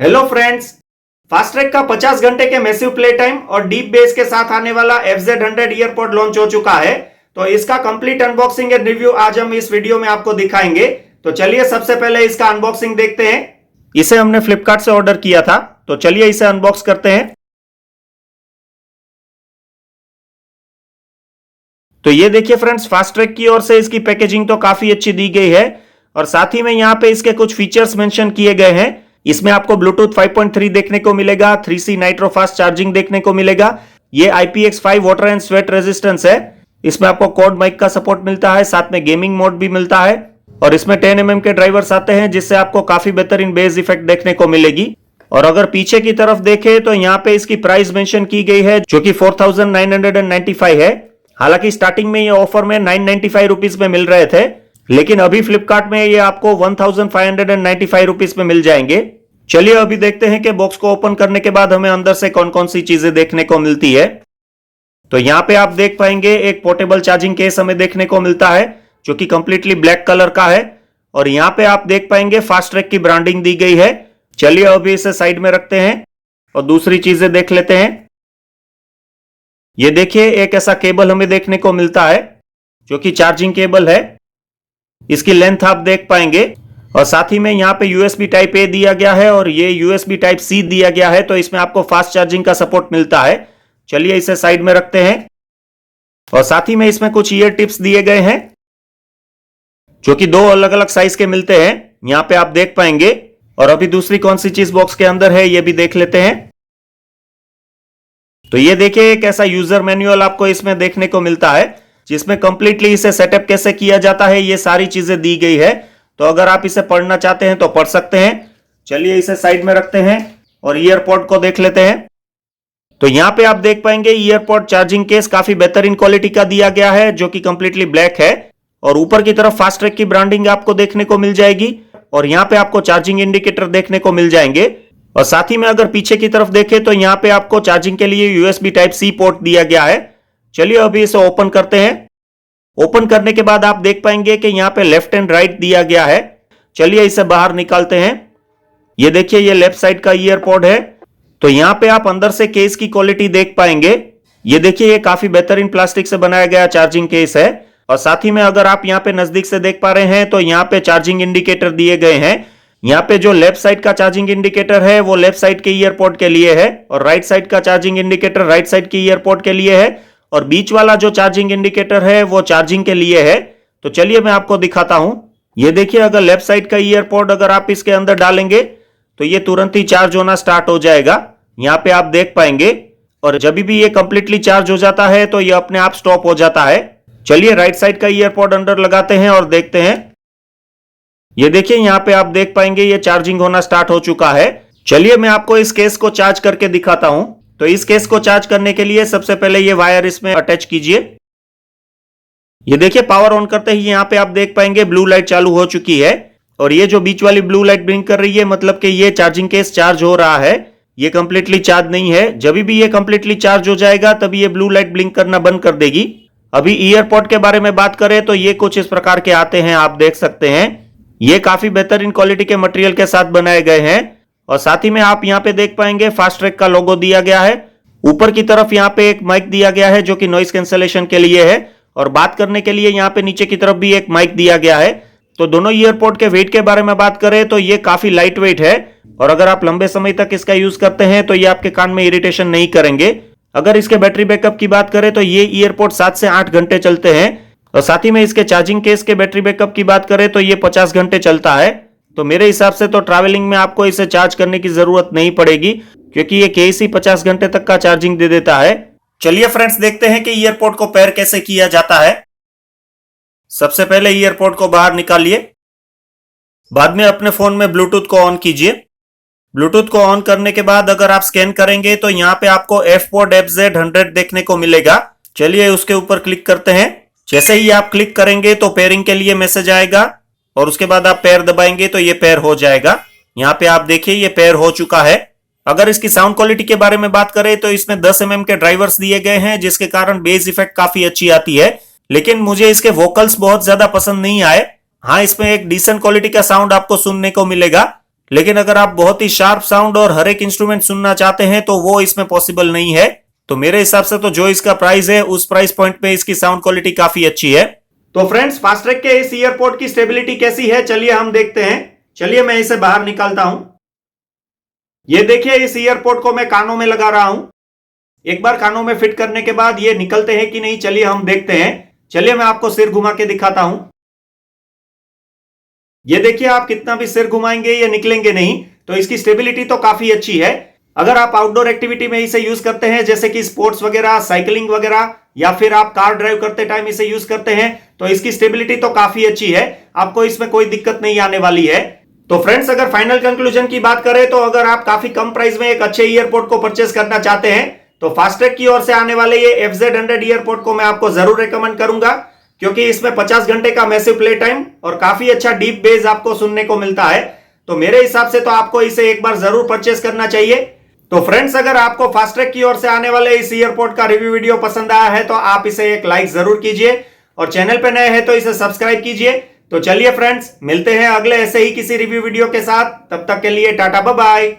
Hello friends, Fastrack का 50 घंटे के मैसिव प्ले टाइम और डीप बेस के साथ आने वाला FZ100 ईयरपॉड लॉन्च हो चुका है। तो इसका कंप्लीट अनबॉक्सिंग एंड रिव्यू आज हम इस वीडियो में आपको दिखाएंगे। तो चलिए सबसे पहले इसका अनबॉक्सिंग देखते हैं। इसे हमने फ्लिपकार्ट से ऑर्डर किया था, तो चलिए इसे अनबॉक्स करते हैं। तो ये देखिए फ्रेंड्स, फास्ट्रैक की ओर से इसकी पैकेजिंग तो काफी अच्छी दी गई है और साथ ही में यहाँ पे इसके कुछ फीचर्स मेंशन किए गए हैं। इसमें आपको ब्लूटूथ 5.3 देखने को मिलेगा, 3C नाइट्रो फास्ट चार्जिंग देखने को मिलेगा। ये IPX5 water and sweat resistance है। इसमें आपको कॉर्ड माइक का सपोर्ट मिलता है, साथ में गेमिंग मोड भी मिलता है और इसमें 10mm के ड्राइवर्स आते हैं, जिससे आपको काफी बेहतरीन बेस इफेक्ट देखने को मिलेगी। और अगर पीछे की तरफ देखें तो यहाँ पे इसकी प्राइस मेंशन की गई है, जो कि 4995 है। हालांकि स्टार्टिंग में ये ऑफर में 995 रुपीज में मिल रहे थे, लेकिन अभी फ्लिपकार्ट में ये आपको 1595 रुपीज में मिल जाएंगे। चलिए अभी देखते हैं कि बॉक्स को ओपन करने के बाद हमें अंदर से कौन कौन सी चीजें देखने को मिलती है। तो यहाँ पे आप देख पाएंगे एक पोर्टेबल चार्जिंग केस हमें देखने को मिलता है, जो कि कंप्लीटली ब्लैक कलर का है। और यहाँ पे आप देख पाएंगे फास्ट्रैक की ब्रांडिंग दी गई है। चलिए अभी इसे साइड में रखते हैं और दूसरी चीजें देख लेते हैं। ये देखिए एक ऐसा केबल हमें देखने को मिलता है, जो कि चार्जिंग केबल है। इसकी लेंथ आप देख पाएंगे और साथ ही में यहाँ पे USB टाइप A दिया गया है और ये USB टाइप C दिया गया है। तो इसमें आपको फास्ट चार्जिंग का सपोर्ट मिलता है। चलिए इसे साइड में रखते हैं और साथ ही में इसमें कुछ ईयर टिप्स दिए गए हैं, जो कि दो अलग अलग साइज के मिलते हैं। यहाँ पे आप देख पाएंगे। और अभी दूसरी कौन सी चीज बॉक्स के अंदर है ये भी देख लेते हैं। तो ये देखिए एक ऐसा यूजर मैनुअल आपको इसमें देखने को मिलता है, जिसमें कंप्लीटली इसे सेटअप कैसे किया जाता है ये सारी चीजें दी गई है। तो अगर आप इसे पढ़ना चाहते हैं तो पढ़ सकते हैं। चलिए इसे साइड में रखते हैं और ईयरपॉड को देख लेते हैं। तो यहाँ पे आप देख पाएंगे ईयरपॉड चार्जिंग केस काफी बेहतरीन क्वालिटी का दिया गया है, जो कि कंप्लीटली ब्लैक है। और ऊपर की तरफ फास्ट्रैक की ब्रांडिंग आपको देखने को मिल जाएगी और यहाँ पे आपको चार्जिंग इंडिकेटर देखने को मिल जाएंगे। और साथ ही में अगर पीछे की तरफ देखें तो यहाँ पे आपको चार्जिंग के लिए USB टाइप C पोर्ट दिया गया है। चलिए अभी इसे ओपन करते हैं। ओपन करने के बाद आप देख पाएंगे कि यहाँ पे लेफ्ट एंड राइट दिया गया है। चलिए इसे बाहर निकालते हैं। ये देखिए ये लेफ्ट साइड का ईयरपॉड है। तो यहाँ पे आप अंदर से केस की क्वालिटी देख पाएंगे। ये देखिए ये काफी बेहतरीन प्लास्टिक से बनाया गया चार्जिंग केस है। और साथ ही में अगर आप यहाँ पे नजदीक से देख पा रहे हैं तो यहाँ पे चार्जिंग इंडिकेटर दिए गए हैं। यहाँ पे जो लेफ्ट साइड का चार्जिंग इंडिकेटर है वो लेफ्ट साइड के ईयरपॉड के लिए है और राइट साइड का चार्जिंग इंडिकेटर राइट साइड के ईयरपॉड के लिए है और बीच वाला जो चार्जिंग इंडिकेटर है वो चार्जिंग के लिए है। तो चलिए मैं आपको दिखाता हूं। ये देखिए अगर लेफ्ट साइड का ईयरपॉड अगर आप इसके अंदर डालेंगे तो ये तुरंत ही चार्ज होना स्टार्ट हो जाएगा। यहाँ पे आप देख पाएंगे। और जब भी ये कंप्लीटली चार्ज हो जाता है तो ये अपने आप स्टॉप हो जाता है। चलिए राइट साइड का ईयरपॉड अंदर लगाते हैं और देखते हैं। ये देखिए यहाँ पे आप देख पाएंगे ये चार्जिंग होना स्टार्ट हो चुका है। चलिए मैं आपको इस केस को चार्ज करके दिखाता हूं। तो इस केस को चार्ज करने के लिए सबसे पहले ये वायर इसमें अटैच कीजिए। ये देखिए पावर ऑन करते ही यहाँ पे आप देख पाएंगे ब्लू लाइट चालू हो चुकी है और ये जो बीच वाली ब्लू लाइट ब्लिंक कर रही है मतलब कि ये चार्जिंग केस चार्ज हो रहा है। ये कंप्लीटली चार्ज नहीं है। जब भी ये कंप्लीटली चार्ज हो जाएगा तभी ये ब्लू लाइट ब्लिंक करना बंद कर देगी। अभी ईयरपॉड के बारे में बात करें तो ये कुछ इस प्रकार के आते हैं, आप देख सकते हैं। ये काफी बेहतरीन क्वालिटी के मटेरियल के साथ बनाए गए हैं और साथ ही में आप यहाँ पे देख पाएंगे फास्ट्रैक का लोगो दिया गया है। ऊपर की तरफ यहाँ पे एक माइक दिया गया है, जो कि नॉइस कैंसलेशन के लिए है और बात करने के लिए यहाँ पे नीचे की तरफ भी एक माइक दिया गया है। तो दोनों ईयरपॉड के वेट के बारे में बात करें तो ये काफी लाइट वेट है और अगर आप लंबे समय तक इसका यूज करते हैं तो ये आपके कान में इरिटेशन नहीं करेंगे। अगर इसके बैटरी बैकअप की बात करें तो ये ईयरपॉड 7 से 8 घंटे चलते हैं और साथ ही में इसके चार्जिंग केस के बैटरी बैकअप की बात करें तो ये 50 घंटे चलता है। तो मेरे हिसाब से तो ट्रैवलिंग में आपको इसे चार्ज करने की जरूरत नहीं पड़ेगी, क्योंकि ये केस ही 50 घंटे तक का चार्जिंग दे देता है। चलिए फ्रेंड्स देखते हैं कि ईयरपॉड को पेयर कैसे किया जाता है। सबसे पहले ईयरपॉड को बाहर निकालिए। बाद में अपने फोन में ब्लूटूथ को ऑन कीजिए। ब्लूटूथ को ऑन करने के बाद अगर आप स्कैन करेंगे तो यहाँ पे आपको F-Pod FZ100 देखने को मिलेगा। चलिए उसके ऊपर क्लिक करते हैं। जैसे ही आप क्लिक करेंगे तो पेयरिंग के लिए मैसेज आएगा और उसके बाद आप पेयर दबाएंगे तो ये पेयर हो जाएगा। यहाँ पे आप देखिए ये पेयर हो चुका है। अगर इसकी साउंड क्वालिटी के बारे में बात करें तो इसमें 10mm के ड्राइवर्स दिए गए हैं, जिसके कारण बेस इफेक्ट काफी अच्छी आती है। लेकिन मुझे इसके वोकल्स बहुत ज्यादा पसंद नहीं आए। हाँ, इसमें एक डिसेंट क्वालिटी का साउंड आपको सुनने को मिलेगा, लेकिन अगर आप बहुत ही शार्प साउंड और हर एक इंस्ट्रूमेंट सुनना चाहते हैं तो वो इसमें पॉसिबल नहीं है। तो मेरे हिसाब से तो जो इसका प्राइस है उस प्राइस पॉइंट पे इसकी साउंड क्वालिटी काफी अच्छी है। तो फ्रेंड्स, फास्ट्रैक के इस ईयरपोर्ट की स्टेबिलिटी कैसी है चलिए हम देखते हैं। चलिए मैं इसे बाहर निकालता हूं। ये देखिए, इस ईयरपोर्ट को मैं कानों में लगा रहा हूं। एक बार कानों में फिट करने के बाद ये निकलते हैं कि नहीं चलिए हम देखते हैं। चलिए मैं आपको सिर घुमा के दिखाता हूं। ये देखिए, आप कितना भी सिर घुमाएंगे ये निकलेंगे नहीं। तो इसकी स्टेबिलिटी तो काफी अच्छी है। अगर आप आउटडोर एक्टिविटी में इसे यूज करते हैं जैसे कि स्पोर्ट्स वगैरह, साइकिलिंग वगैरह, या फिर आप कार ड्राइव करते टाइम इसे यूज करते हैं तो इसकी स्टेबिलिटी तो काफी अच्छी है। आपको इसमें कोई दिक्कत नहीं आने वाली है। तो फ्रेंड्स, अगर फाइनल कंक्लूजन की बात करें तो अगर आप काफी कम प्राइस में एक अच्छे ईयरपोर्ट को परचेस करना चाहते हैं तो फास्ट्रैक की ओर से आने वाले ये FZ100 ईयरपोर्ट को मैं आपको जरूर रेकमेंड करूंगा, क्योंकि इसमें 50 घंटे का मैसिव प्ले टाइम और काफी अच्छा डीप बेस आपको सुनने को मिलता है। तो मेरे हिसाब से तो आपको इसे एक बार जरूर परचेस करना चाहिए। तो फ्रेंड्स, अगर आपको फास्ट्रैक की ओर से आने वाले इस ईयरपोर्ट का रिव्यू वीडियो पसंद आया है तो आप इसे एक लाइक जरूर कीजिए और चैनल पे नए हैं तो इसे सब्सक्राइब कीजिए। तो चलिए फ्रेंड्स, मिलते हैं अगले ऐसे ही किसी रिव्यू वीडियो के साथ। तब तक के लिए टाटा बाय बाय।